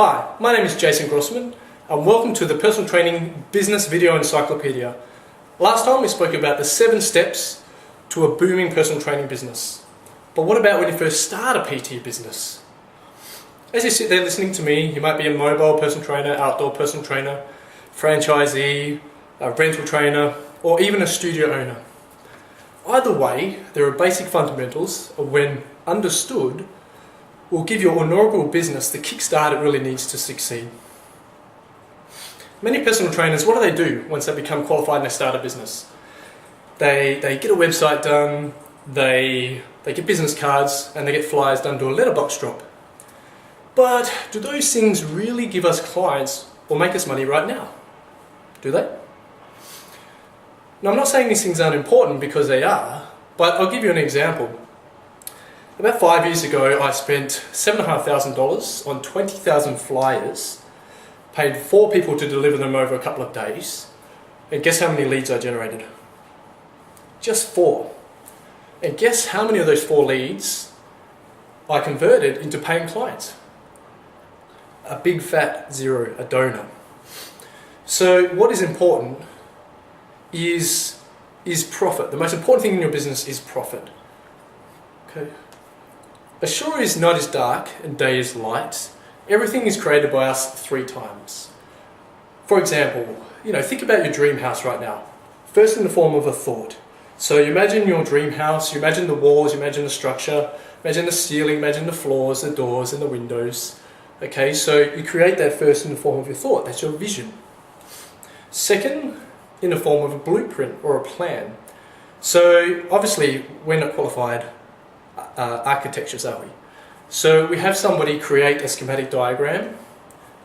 Hi, my name is Jason Grossman and welcome to the Personal Training Business Video Encyclopedia. Last time we spoke about the 7 steps to a booming personal training business. But what about when you first start a PT business? As you sit there listening to me, you might be a mobile personal trainer, outdoor personal trainer, franchisee, a rental trainer, or even a studio owner. Either way, there are basic fundamentals of when understood will give your inaugural business the kickstart it really needs to succeed. Many personal trainers, what do once they become qualified and they start a business? They get a website done, they get business cards, and they get flyers done to a letterbox drop. But do those things really give us clients or make us money right now? Do they? Now, I'm not saying these things aren't important because they are, but I'll give you an example. About 5 years ago, I spent $7,500 on 20,000 flyers, paid 4 people to deliver them over a couple of days, and guess how many leads I generated? Just 4. And guess how many of those 4 leads I converted into paying clients? A big fat 0, a donor. So what is important is profit. The most important thing in your business is profit. Okay. A shore is night is dark and day is light. Everything is created by us 3 times. For example, think about your dream house right now. First in the form of a thought. So you imagine your dream house, you imagine the walls, you imagine the structure, imagine the ceiling, imagine the floors, the doors and the windows. Okay, so you create that first in the form of your thought. That's your vision. Second, in the form of a blueprint or a plan. So obviously we're not qualified architects, are we? So we have somebody create a schematic diagram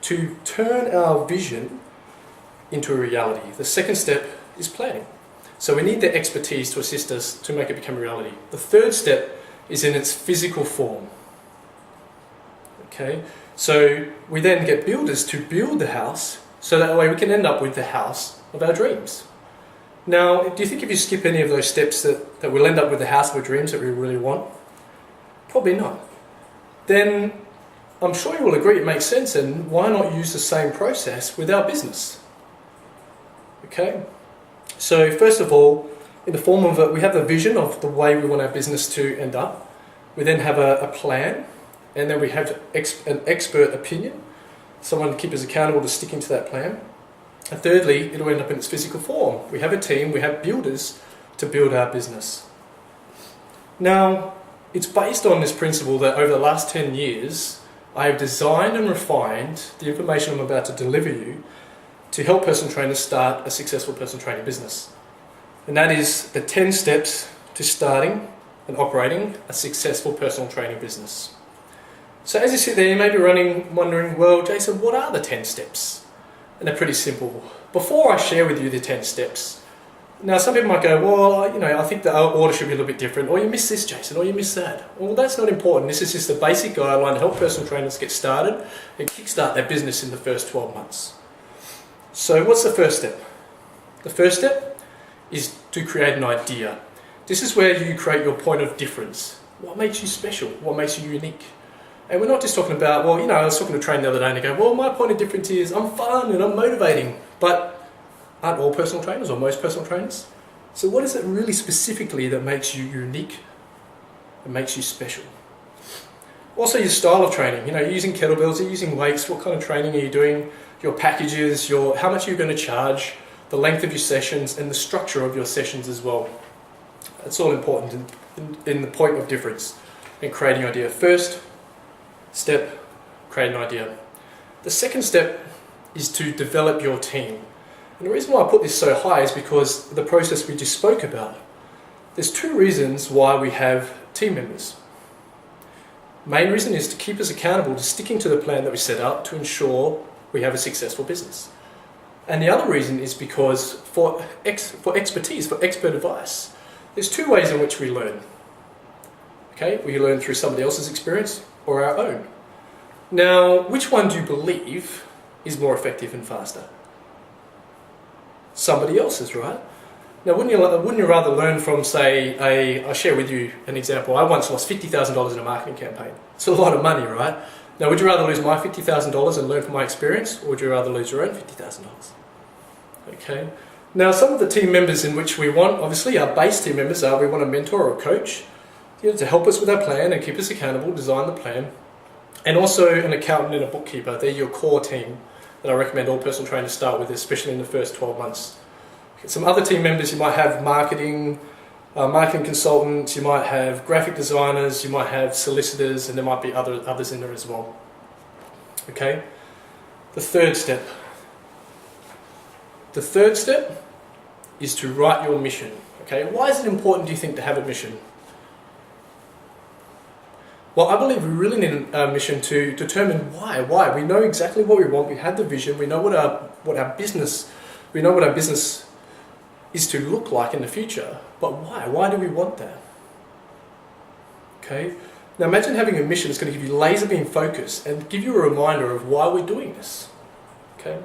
to turn our vision into a reality. The second step is planning. So we need the expertise to assist us to make it become a reality. The third step is in its physical form. Okay, so we then get builders to build the house so that way we can end up with the house of our dreams. Now, do you think if you skip any of those steps that we'll end up with the house of our dreams that we really want? Probably not. Then I'm sure you will agree it makes sense, and why not use the same process with our business? Okay, so first of all, in the form of we have the vision of the way we want our business to end up. We then have a plan, and then we have an expert opinion, someone to keep us accountable to sticking to that plan. And thirdly, it'll end up in its physical form. We have a team, we have builders to build our business. Now, it's based on this principle that over the last 10 years, I have designed and refined the information I'm about to deliver you to help personal trainers start a successful personal training business. And that is the 10 steps to starting and operating a successful personal training business. So as you sit there, you may be wondering, well, Jason, what are the 10 steps? And they're pretty simple. Before I share with you the 10 steps, now some people might go, well, I think the order should be a little bit different, or you missed this, Jason, or you missed that. Well, that's not important. This is just a basic guideline to help personal trainers get started and kickstart their business in the first 12 months. So what's the first step? The first step is to create an idea. This is where you create your point of difference. What makes you special? What makes you unique? And we're not just talking about, I was talking to a trainer the other day and they go, well, my point of difference is I'm fun and I'm motivating. But aren't all personal trainers or most personal trainers? So what is it really specifically that makes you unique and makes you special? Also your style of training. You're using kettlebells, you're using weights, what kind of training are you doing? Your packages, how much are you going to charge, the length of your sessions and the structure of your sessions as well. That's all important in the point of difference in creating an idea. First step, create an idea. The second step is to develop your team. And the reason why I put this so high is because the process we just spoke about. There's 2 reasons why we have team members. Main reason is to keep us accountable to sticking to the plan that we set out to ensure we have a successful business. And the other reason is because for expertise, for expert advice, there's 2 ways in which we learn. Okay, we learn through somebody else's experience or our own. Now, which one do you believe is more effective and faster? Somebody else's, right? Now, wouldn't you rather learn from, say, I'll share with you an example. I once lost $50,000 in a marketing campaign. It's a lot of money, right? Now, would you rather lose my $50,000 and learn from my experience, or would you rather lose your own $50,000? Okay. Now, some of the team members in which we want, obviously, our base team members are we want a mentor or a coach, to help us with our plan and keep us accountable, design the plan, and also an accountant and a bookkeeper. They're your core team that I recommend all personal trainers start with, especially in the first 12 months. Some other team members, you might have marketing consultants, you might have graphic designers, you might have solicitors, and there might be others in there as well. Okay? The third step. The third step is to write your mission. Okay? Why is it important, do you think, to have a mission? Well, I believe we really need a mission to determine why. Why? We know exactly what we want. We have the vision. We know what our business is to look like in the future. But why? Why do we want that? Okay. Now imagine having a mission that's going to give you laser beam focus and give you a reminder of why we're doing this. Okay.